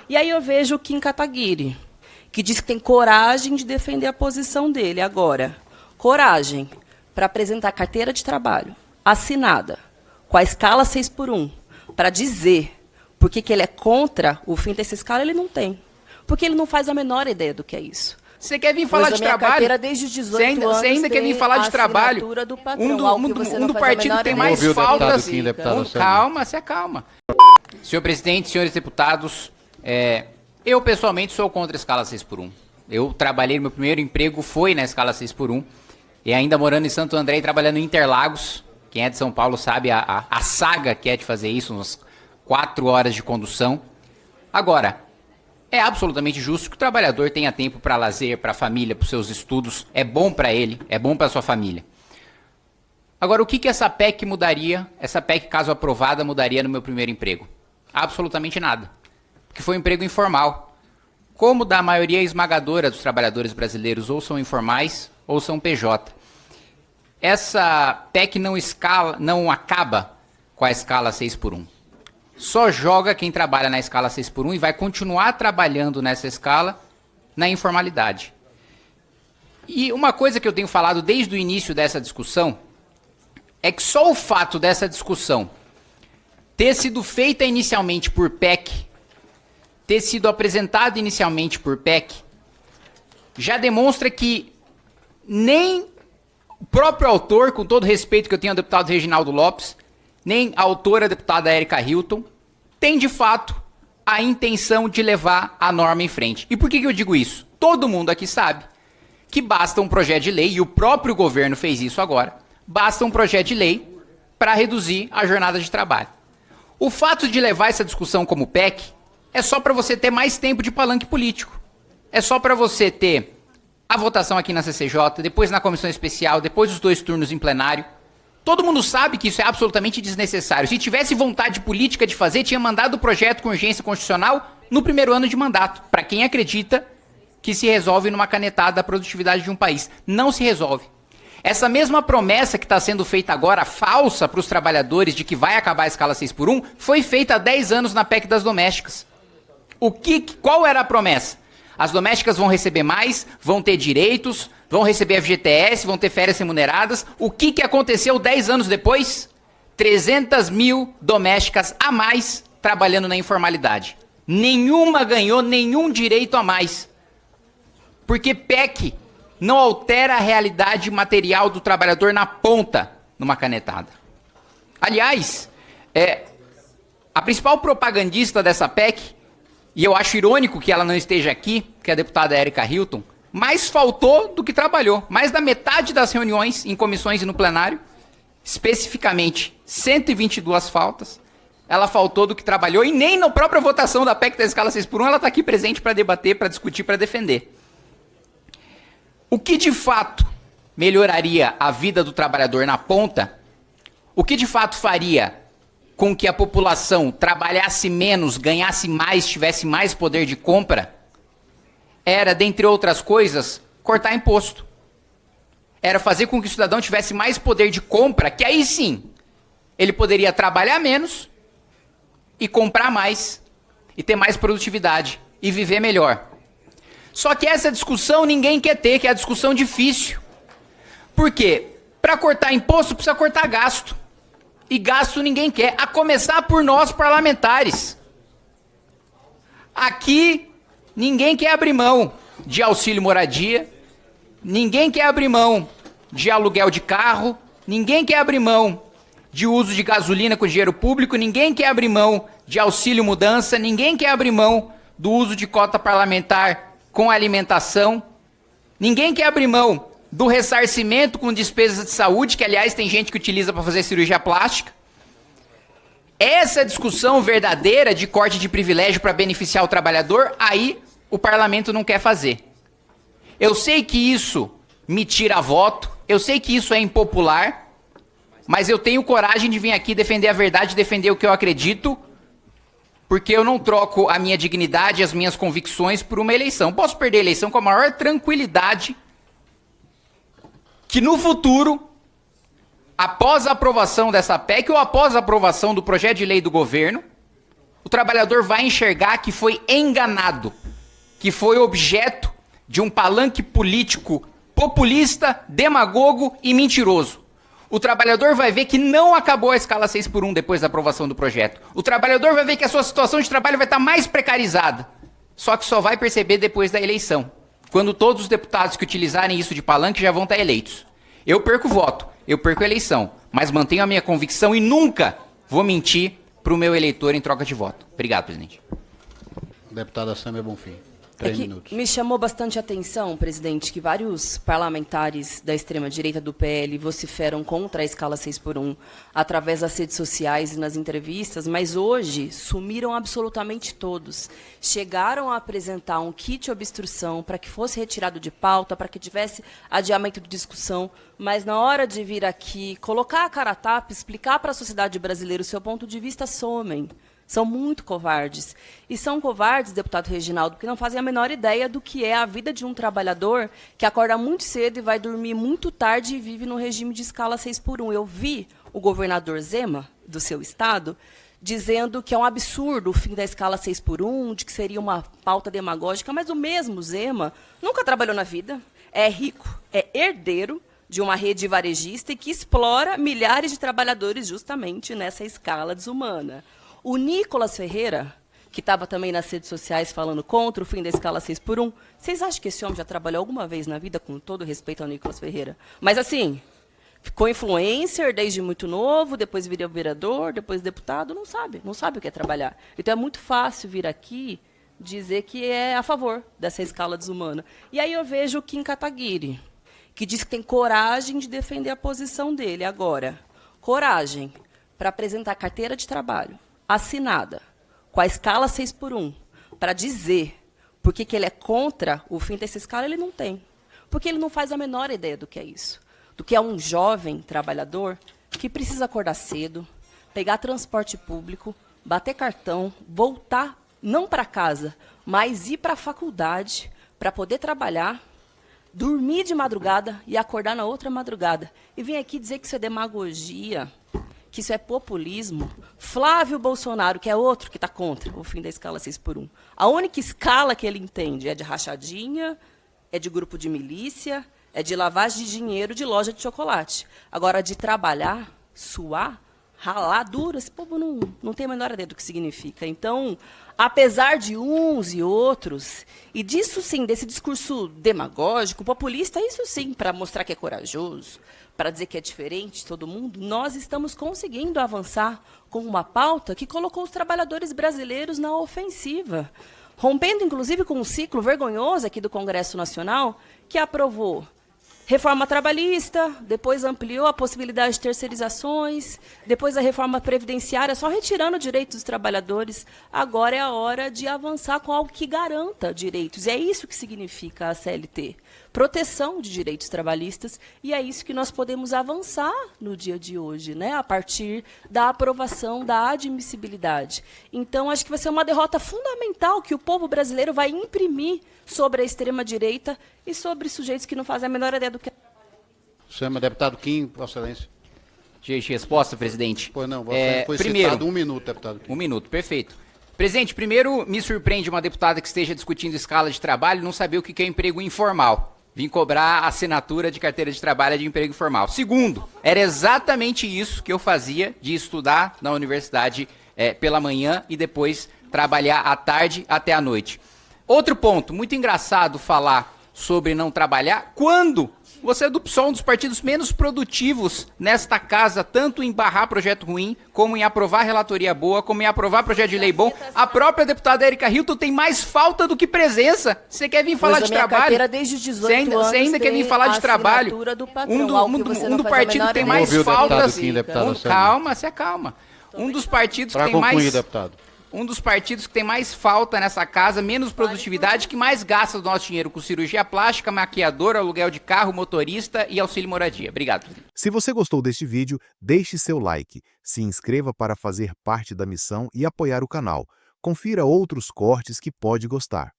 E aí eu vejo o Kim Kataguiri, que diz que tem coragem de defender a posição dele. Agora, coragem para apresentar carteira de trabalho assinada, com a escala 6x1, para dizer por que ele é contra o fim dessa escala, ele não tem. Porque ele não faz a menor ideia do que é isso. Você quer vir falar de trabalho? Desde os 18 você ainda quer vir falar de trabalho? Do patrão, um do partido que tem mais faltas. Calma, se acalma. Senhor presidente, senhores deputados, eu pessoalmente sou contra a escala 6x1. Eu trabalhei, meu primeiro emprego foi na escala 6x1. E ainda morando em Santo André e trabalhando em Interlagos. Quem é de São Paulo sabe a saga que é de fazer isso, umas 4 horas de condução. Agora, é absolutamente justo que o trabalhador tenha tempo para lazer, para a família, para os seus estudos. É bom para ele, é bom para a sua família. Agora, o que essa PEC mudaria, essa PEC, caso aprovada, mudaria no meu primeiro emprego? Absolutamente nada. Porque foi um emprego informal. Como da maioria esmagadora dos trabalhadores brasileiros, ou são informais, ou são PJ. Essa PEC não acaba com a escala 6x1. Só joga quem trabalha na escala 6x1 e vai continuar trabalhando nessa escala na informalidade. E uma coisa que eu tenho falado desde o início dessa discussão é que só o fato dessa discussão ter sido feita inicialmente por PEC, ter sido apresentada inicialmente por PEC, já demonstra que nem o próprio autor, com todo respeito que eu tenho ao deputado Reginaldo Lopes, nem a autora, a deputada Érica Hilton, tem de fato a intenção de levar a norma em frente. E por que eu digo isso? Todo mundo aqui sabe que basta um projeto de lei, e o próprio governo fez isso agora, basta um projeto de lei para reduzir a jornada de trabalho. O fato de levar essa discussão como PEC é só para você ter mais tempo de palanque político. É só para você ter a votação aqui na CCJ, depois na comissão especial, depois os 2 turnos em plenário. Todo mundo sabe que isso é absolutamente desnecessário. Se tivesse vontade política de fazer, tinha mandado o projeto com urgência constitucional no primeiro ano de mandato, para quem acredita que se resolve numa canetada a produtividade de um país. Não se resolve. Essa mesma promessa que está sendo feita agora, falsa para os trabalhadores, de que vai acabar a escala 6x1, foi feita há 10 anos na PEC das domésticas. Qual era a promessa? As domésticas vão receber mais, vão ter direitos, vão receber FGTS, vão ter férias remuneradas. O que aconteceu 10 anos depois? 300 mil domésticas a mais trabalhando na informalidade. Nenhuma ganhou nenhum direito a mais. Porque PEC não altera a realidade material do trabalhador na ponta, numa canetada. Aliás, a principal propagandista dessa PEC, e eu acho irônico que ela não esteja aqui, que é a deputada Érica Hilton, mais faltou do que trabalhou. Mais da metade das reuniões em comissões e no plenário, especificamente 122 faltas, ela faltou do que trabalhou, e nem na própria votação da PEC da escala 6x1 ela está aqui presente para debater, para discutir, para defender. O que de fato melhoraria a vida do trabalhador na ponta, o que de fato faria com que a população trabalhasse menos, ganhasse mais, tivesse mais poder de compra, era, dentre outras coisas, cortar imposto. Era fazer com que o cidadão tivesse mais poder de compra, que aí sim, ele poderia trabalhar menos e comprar mais, e ter mais produtividade, e viver melhor. Só que essa discussão ninguém quer ter, que é a discussão difícil. Por quê? Para cortar imposto precisa cortar gasto. E gasto ninguém quer, a começar por nós parlamentares. Aqui, ninguém quer abrir mão de auxílio moradia, ninguém quer abrir mão de aluguel de carro, ninguém quer abrir mão de uso de gasolina com dinheiro público, ninguém quer abrir mão de auxílio mudança, ninguém quer abrir mão do uso de cota parlamentar com alimentação, ninguém quer abrir mão do ressarcimento com despesas de saúde, que aliás tem gente que utiliza para fazer cirurgia plástica. Essa discussão verdadeira de corte de privilégio para beneficiar o trabalhador, aí o parlamento não quer fazer. Eu sei que isso me tira voto, eu sei que isso é impopular, mas eu tenho coragem de vir aqui defender a verdade, defender o que eu acredito, porque eu não troco a minha dignidade, as minhas convicções por uma eleição. Posso perder a eleição com a maior tranquilidade, que no futuro, após a aprovação dessa PEC ou após a aprovação do projeto de lei do governo, o trabalhador vai enxergar que foi enganado, que foi objeto de um palanque político populista, demagogo e mentiroso. O trabalhador vai ver que não acabou a escala 6x1 depois da aprovação do projeto. O trabalhador vai ver que a sua situação de trabalho vai estar mais precarizada. Só que só vai perceber depois da eleição, quando todos os deputados que utilizarem isso de palanque já vão estar eleitos. Eu perco o voto, eu perco a eleição, mas mantenho a minha convicção e nunca vou mentir para o meu eleitor em troca de voto. Obrigado, presidente. Deputada Sâmia Bonfim. 3 minutos. Me chamou bastante atenção, presidente, que vários parlamentares da extrema-direita do PL vociferam contra a escala 6x1 através das redes sociais e nas entrevistas, mas hoje sumiram absolutamente todos. Chegaram a apresentar um kit obstrução para que fosse retirado de pauta, para que tivesse adiamento de discussão, mas na hora de vir aqui, colocar a cara a tapa, explicar para a sociedade brasileira o seu ponto de vista, somem. São muito covardes. E são covardes, deputado Reginaldo, porque não fazem a menor ideia do que é a vida de um trabalhador que acorda muito cedo e vai dormir muito tarde e vive no regime de escala 6x1. Eu vi o governador Zema, do seu estado, dizendo que é um absurdo o fim da escala 6x1, de que seria uma pauta demagógica, mas o mesmo Zema nunca trabalhou na vida, é rico, é herdeiro de uma rede varejista e que explora milhares de trabalhadores justamente nessa escala desumana. O Nicolas Ferreira, que estava também nas redes sociais falando contra o fim da escala 6x1, vocês acham que esse homem já trabalhou alguma vez na vida, com todo respeito ao Nicolas Ferreira? Mas, assim, ficou influencer desde muito novo, depois virou vereador, depois deputado, não sabe o que é trabalhar. Então, é muito fácil vir aqui dizer que é a favor dessa escala desumana. E aí eu vejo o Kim Kataguiri, que diz que tem coragem de defender a posição dele. Agora, coragem para apresentar carteira de trabalho assinada, com a escala 6x1, para dizer por que ele é contra o fim dessa escala, ele não tem. Porque ele não faz a menor ideia do que é isso. Do que é um jovem trabalhador que precisa acordar cedo, pegar transporte público, bater cartão, voltar, não para casa, mas ir para a faculdade, para poder trabalhar, dormir de madrugada e acordar na outra madrugada. E vem aqui dizer que isso é demagogia, que isso é populismo. Flávio Bolsonaro, que é outro que está contra o fim da escala 6x1. A única escala que ele entende é de rachadinha, é de grupo de milícia, é de lavagem de dinheiro de loja de chocolate. Agora, de trabalhar, suar, ralar duro, esse povo não tem a menor ideia do que significa. Então, apesar de uns e outros, e disso sim, desse discurso demagógico, populista, isso sim, para mostrar que é corajoso, para dizer que é diferente de todo mundo, nós estamos conseguindo avançar com uma pauta que colocou os trabalhadores brasileiros na ofensiva, rompendo, inclusive, com um ciclo vergonhoso aqui do Congresso Nacional, que aprovou reforma trabalhista, depois ampliou a possibilidade de terceirizações, depois a reforma previdenciária, só retirando direitos dos trabalhadores. Agora é a hora de avançar com algo que garanta direitos. E é isso que significa a CLT. Proteção de direitos trabalhistas, e é isso que nós podemos avançar no dia de hoje, né, a partir da aprovação da admissibilidade. Então, acho que vai ser uma derrota fundamental que o povo brasileiro vai imprimir sobre a extrema-direita e sobre sujeitos que não fazem a menor ideia do que é. Chama deputado Kim, Vossa Excelência. Gente, resposta, presidente. Pois não, Vossa Excelência foi primeiro, citado 1 minuto, deputado Kim. 1 minuto, perfeito. Presidente, primeiro, me surpreende uma deputada que esteja discutindo escala de trabalho não saber o que é emprego informal. Vim cobrar a assinatura de carteira de trabalho de emprego formal. Segundo, era exatamente isso que eu fazia de estudar na universidade pela manhã e depois trabalhar à tarde até à noite. Outro ponto, muito engraçado falar sobre não trabalhar quando você é só um dos partidos menos produtivos nesta casa, tanto em barrar projeto ruim, como em aprovar relatoria boa, como em aprovar projeto de lei bom. A própria deputada Érica Hilton tem mais falta do que presença. Você quer vir falar de trabalho? Desde os 18 anos, você ainda quer vir falar de trabalho? Um do partido que tem mais falta. Calma, se acalma. Um dos partidos que tem mais... Um dos partidos que tem mais falta nessa casa, menos produtividade, que mais gasta do nosso dinheiro com cirurgia plástica, maquiadora, aluguel de carro, motorista e auxílio moradia. Obrigado. Se você gostou deste vídeo, deixe seu like, se inscreva para fazer parte da missão e apoiar o canal. Confira outros cortes que pode gostar.